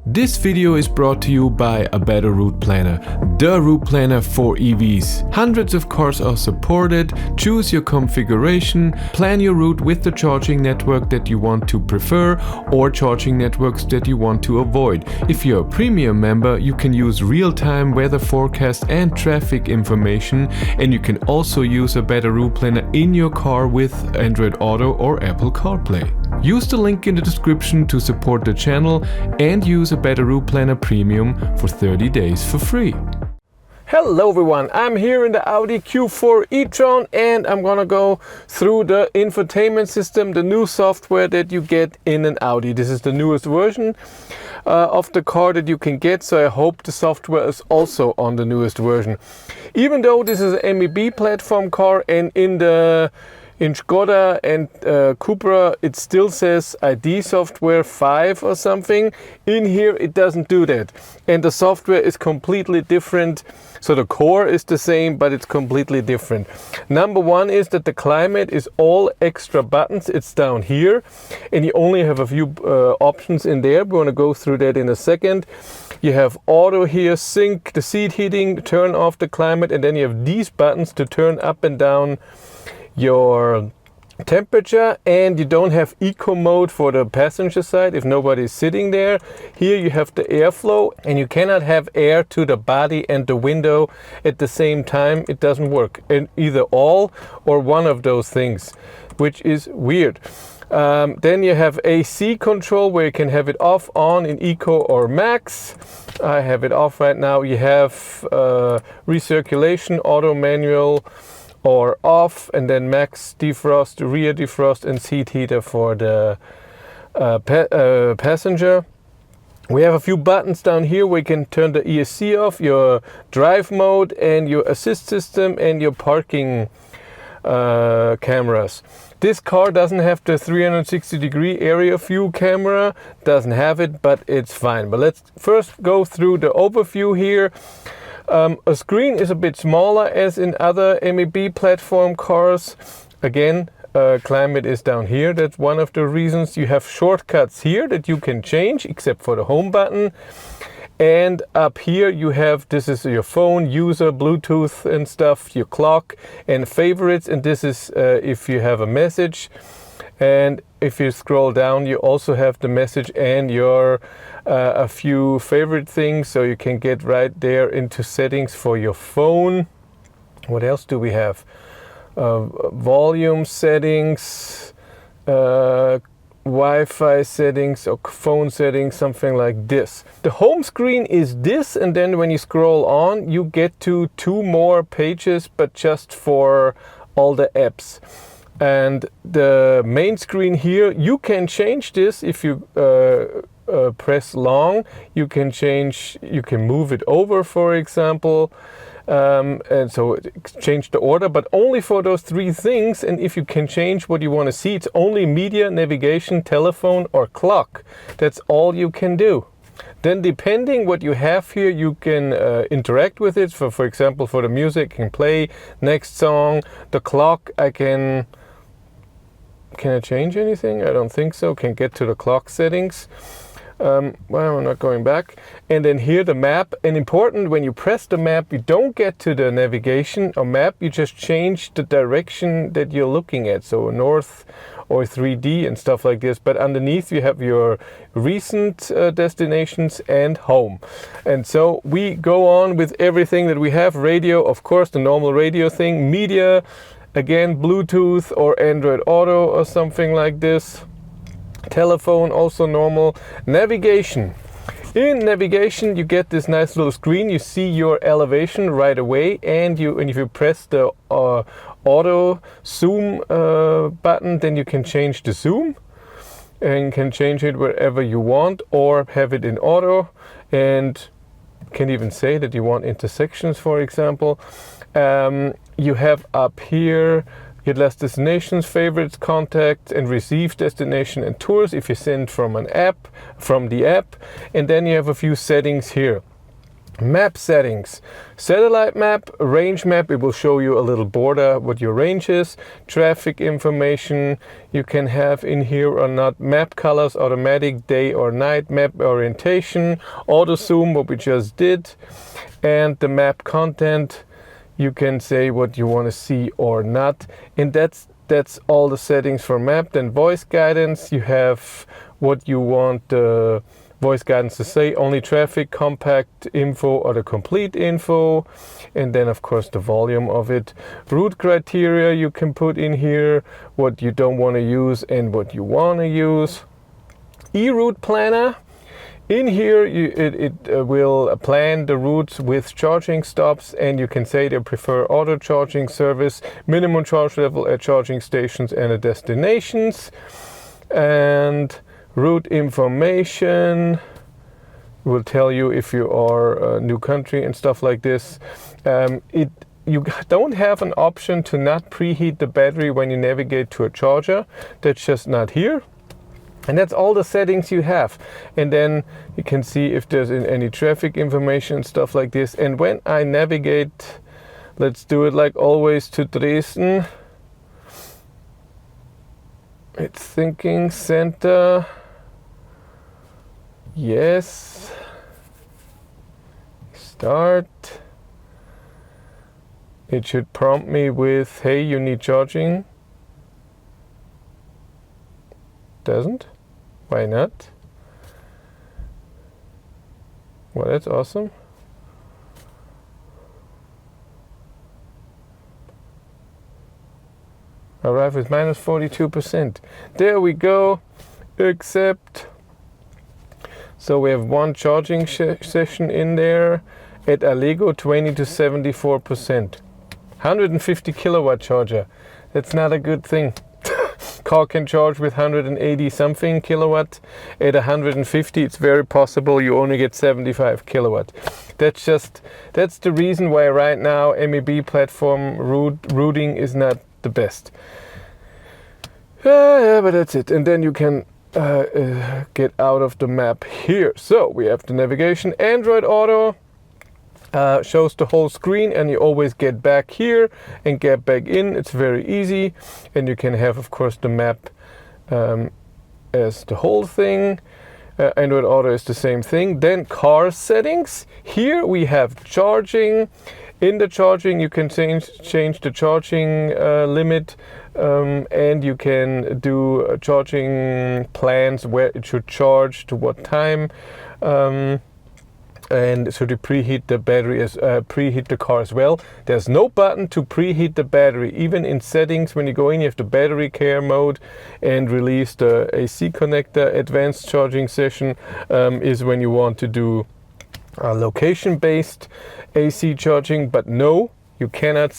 This video is brought to you by A Better Route Planner, the route planner for EVs. Hundreds of cars are supported. Choose your configuration, plan your route with the charging network that you want to prefer or charging networks that you want to avoid. If you're a premium member, you can use real-time weather forecast and traffic information, and you can also use A Better Route Planner in your car with Android Auto or Apple CarPlay. Use the link in the description to support the channel and use A Better Route Planner Premium for 30 days for free. Hello everyone, I'm here in the Audi Q4 e-tron and I'm gonna go through the infotainment system, the new software that you get in an Audi. This is the newest version of the car that you can get, so I hope the software is also on the newest version. Even though this is an MEB platform car and in Skoda and Cupra it still says ID software 5 or something. In here it doesn't do that, and the software is completely different. So the core is the same, but it's completely different. Number one is that the climate is all extra buttons. It's down here and you only have a few options in there. We're going to go through that in a second. You have auto here, sync, the seat heating, turn off the climate, and then you have these buttons to turn up and down your temperature, and you don't have eco mode for the passenger side if nobody's sitting there. Here you have the airflow, and you cannot have air to the body and the window at the same time. It doesn't work, and either all or one of those things, which is weird. Then you have AC control where you can have it off, on in eco or max. I have it off right now. You have recirculation, auto, manual or off, and then max defrost, rear defrost, and seat heater for the passenger. We have a few buttons down here where you can turn the ESC off, your drive mode and your assist system and your parking cameras. This car doesn't have the 360-degree area view camera, doesn't have it, but it's fine. But let's first go through the overview here. A screen is a bit smaller as in other MEB platform cars. Again, climate is down here. That's one of the reasons. You have shortcuts here that you can change, except for the home button. And up here you have, this is your phone, user, Bluetooth and stuff, your clock and favorites. And this is if you have a message. And if you scroll down, you also have the message and your a few favorite things, so you can get right there into settings for your phone. What else do we have? Volume settings, Wi-Fi settings or phone settings, something like this. The home screen is this, and then when you scroll on, you get to 2 more pages, but just for all the apps. And the main screen here, you can change this if you press long. You can move it over, for example, and so change the order, but only for those 3 things. And if you can change what you want to see, it's only media, navigation, telephone or clock. That's all you can do. Then depending what you have here, you can interact with it. For example, for the music, you can play next song. The clock, can I change anything? I don't think so. Can get to the clock settings. Well, I'm not going back. And then here the map. And important, when you press the map, you don't get to the navigation or map. You just change the direction that you're looking at. So north or 3D and stuff like this. But underneath you have your recent destinations and home. And so we go on with everything that we have. Radio, of course, the normal radio thing. Media, again, Bluetooth or Android Auto or something like this. Telephone, also normal. Navigation. In navigation, you get this nice little screen. You see your elevation right away, and if you press the auto zoom button, then you can change the zoom and can change it wherever you want, or have it in auto, and can even say that you want intersections, for example. You have up here your last destinations, favorites, contacts, and receive destination and tours if you send from the app. And then you have a few settings here. Map settings. Satellite map, range map, it will show you a little border what your range is. Traffic information you can have in here or not. Map colors, automatic, day or night. Map orientation, auto zoom, what we just did. And the map content, you can say what you want to see or not. And that's all the settings for map. Then voice guidance, you have what you want the voice guidance to say, only traffic, compact info or the complete info, and then of course the volume of it. Route criteria you can put in here, what you don't want to use and what you want to use. E-route planner, in here it will plan the routes with charging stops, and you can say they prefer auto charging service, minimum charge level at charging stations and at destinations. And route information will tell you if you are a new country and stuff like this. You don't have an option to not preheat the battery when you navigate to a charger. That's just not here. And that's all the settings you have. And then you can see if there's any traffic information and stuff like this. And when I navigate, let's do it like always, to Dresden. It's thinking center. Yes. Start. It should prompt me with, hey, you need charging. Doesn't? Why not? Well, that's awesome. Arrive with minus 42%. There we go. Accept. So we have one charging session in there. At Allego, 20 to 74%. 150 kilowatt charger. That's not a good thing. Car can charge with 180 something kilowatt. At 150, it's very possible you only get 75 kilowatt. That's the reason why right now MEB platform routing is not the best. Yeah, but that's it. And then you can get out of the map here. So we have the navigation. Android Auto shows the whole screen, and you always get back here and get back in. It's very easy. And you can have, of course, the map as the whole thing. Android Auto is the same thing. Then car settings. Here we have charging. In the charging, you can change the charging limit, and you can do charging plans where it should charge, to what time, and so to preheat the battery preheat the car as well. There's no button to preheat the battery. Even in settings, when you go in, you have the battery care mode and release the AC connector. Advanced charging session is when you want to do location-based AC charging, but no, you cannot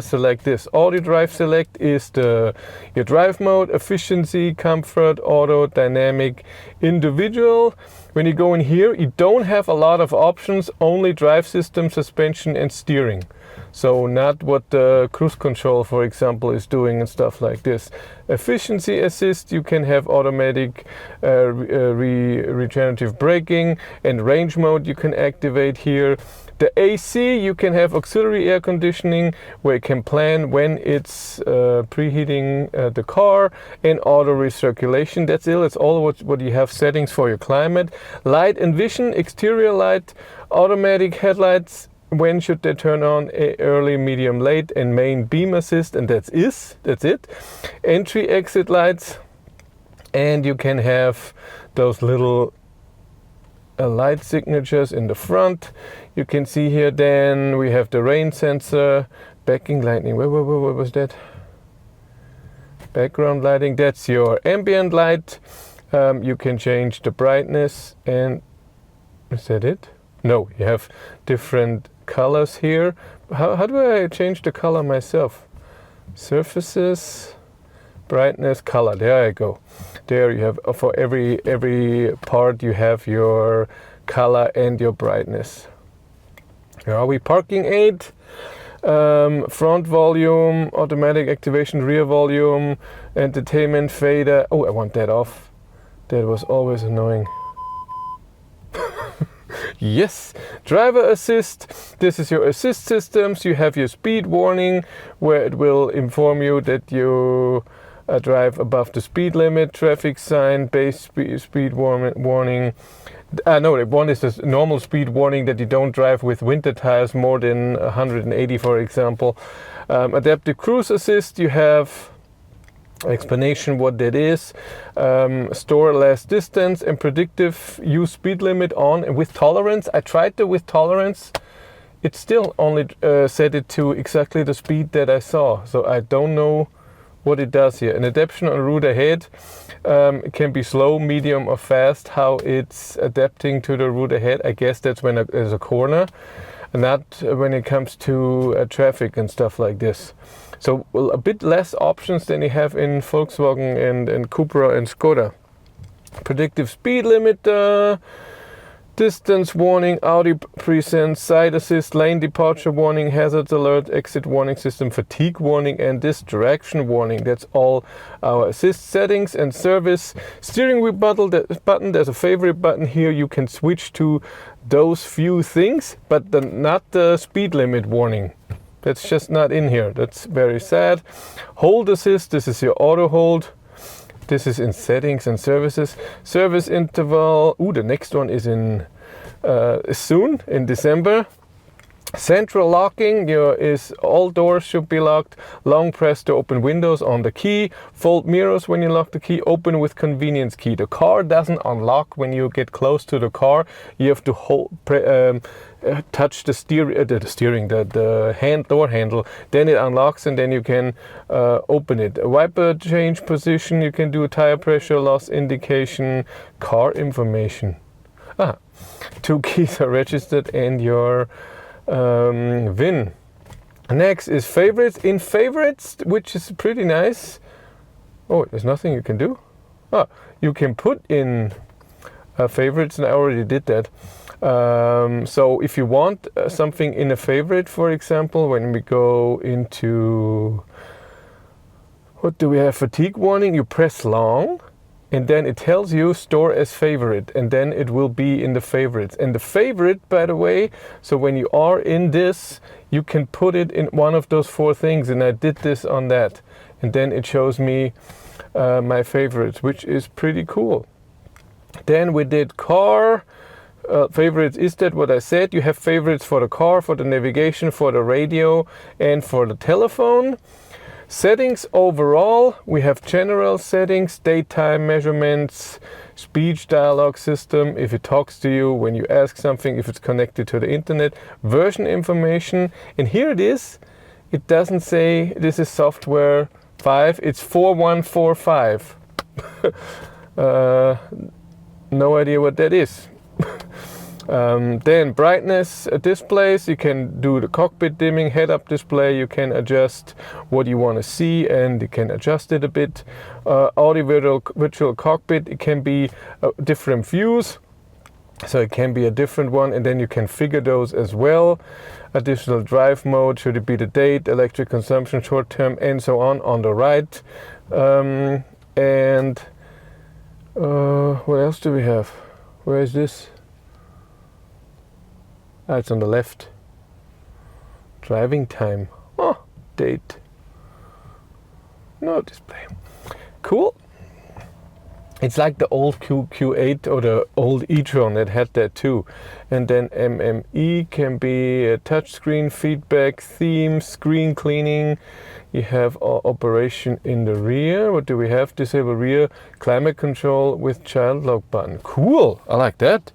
select this. Audio drive select is your drive mode, efficiency, comfort, auto, dynamic, individual. When you go in here, you don't have a lot of options, only drive system, suspension and steering. So not what the cruise control, for example, is doing and stuff like this. Efficiency assist, you can have automatic regenerative braking, and range mode you can activate here. The AC, you can have auxiliary air conditioning, where you can plan when it's preheating the car, and auto recirculation. That's it. It's all what you have settings for your climate. Light and vision, exterior light, automatic headlights, when should they turn on, early, medium, late, and main beam assist, and that's it. Entry exit lights, and you can have those little light signatures in the front. You can see here, then we have the rain sensor, backing lighting. Where was that? Background lighting, that's your ambient light. You can change the brightness, and is that it? No, you have different colors here. How do I change the color myself? Surfaces, brightness, color. There I go. There you have, for every part you have your color and your brightness. Here are we? Parking aid, front volume, automatic activation, rear volume, entertainment fader. Oh, I want that off. That was always annoying. Yes, driver assist. This is your assist systems. You have your speed warning, where it will inform you that you drive above the speed limit, traffic sign, base speed warning. No, one is the normal speed warning that you don't drive with winter tires more than 180, for example. Adaptive cruise assist, you have explanation what that is, store last distance, and predictive use speed limit on and with tolerance. I tried the with tolerance. It still only set it to exactly the speed that I saw, so I don't know what it does here. An adaptation on route ahead. It can be slow, medium, or fast. How it's adapting to the route ahead. I guess that's when there's a corner, not when it comes to traffic and stuff like this. So a bit less options than you have in Volkswagen and Cupra and Skoda. Predictive speed limiter, distance warning, Audi presents side assist, lane departure warning, hazard alert, exit warning system, fatigue warning, and this direction warning. That's all our assist settings and service. Steering wheel button, there's a favorite button here. You can switch to those few things, but not the speed limit warning. That's just not in here. That's very sad. Hold assist, this is your auto hold. This is in settings and services. Service interval. The next one is in soon, in December. Central locking is all doors should be locked. Long press to open windows on the key. Fold mirrors when you lock the key. Open with convenience key. The car doesn't unlock when you get close to the car. You have to touch the door handle. Then it unlocks and then you can open it. A wiper change position. You can do tire pressure loss indication. Car information. 2 keys are registered and your VIN. Next is favorites. In favorites, which is pretty nice. There's nothing you can do. You can put in favorites, and I already did that. So if you want something in a favorite, for example, when we go into, what do we have? Fatigue warning, you press long. And then it tells you store as favorite, and then it will be in the favorites. And the favorite, by the way, so when you are in this, you can put it in one of those 4 things, and I did this on that. And then it shows me my favorites, which is pretty cool. Then we did car. Favorites, is that what I said? You have favorites for the car, for the navigation, for the radio, and for the telephone. Settings overall, we have general settings, daytime measurements, speech dialogue system, if it talks to you when you ask something, if it's connected to the internet, version information, and here it is. It doesn't say this is software 5, it's 4145. No idea what that is. Then brightness displays, you can do the cockpit dimming, head-up display, you can adjust what you want to see and you can adjust it a bit. Audio virtual cockpit, it can be different views, so it can be a different one and then you can figure those as well. Additional drive mode, should it be the date, electric consumption, short term, and so on the right. And what else do we have? Where is this? It's on the left. Driving time. Date. No display. Cool. It's like the old Q8 or the old E-Tron that had that too. And then MME can be a touchscreen, feedback, theme, screen cleaning. You have operation in the rear. What do we have? Disable rear, climate control with child lock button. Cool. I like that.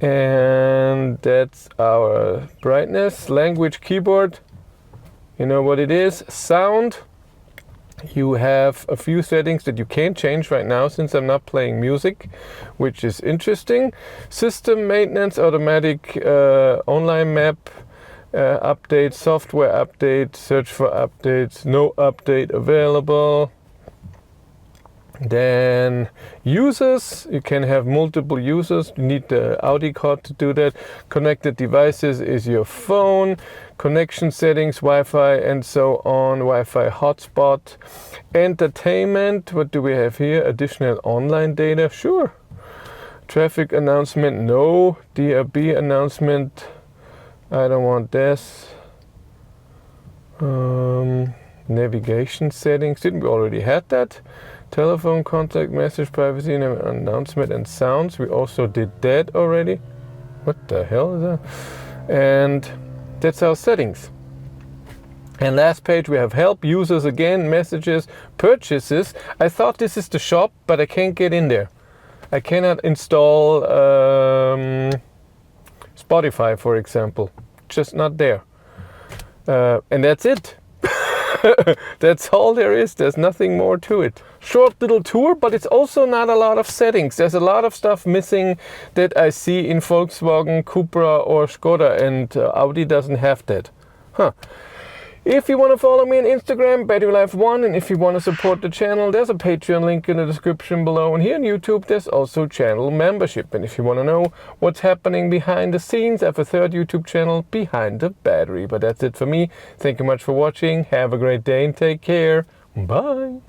And that's our brightness. Language keyboard, you know what it is. Sound, you have a few settings that you can't change right now since I'm not playing music, which is interesting. System maintenance, automatic online map, update, software update, search for updates, no update available. Then users, you can have multiple users. You need the Audi card to do that. Connected devices is your phone. Connection settings, Wi-Fi and so on. Wi-Fi hotspot. Entertainment, what do we have here? Additional online data, sure. Traffic announcement, no. DRB announcement, I don't want this. Navigation settings, didn't we already had that? Telephone, contact, message, privacy, announcement and sounds. We also did that already. What the hell is that? And that's our settings. And last page we have help, users again, messages, purchases. I thought this is the shop, but I can't get in there. I cannot install Spotify, for example. Just not there. And that's it. That's all there is. There's nothing more to it. Short little tour, but it's also not a lot of settings. There's a lot of stuff missing that I see in Volkswagen, Cupra or Skoda, and Audi doesn't have that. If you want to follow me on Instagram, BatteryLife1, and if you want to support the channel, there's a Patreon link in the description below. And here on YouTube, there's also channel membership. And if you want to know what's happening behind the scenes, I have a third YouTube channel, Behind the Battery. But that's it for me. Thank you much for watching. Have a great day and take care. Bye.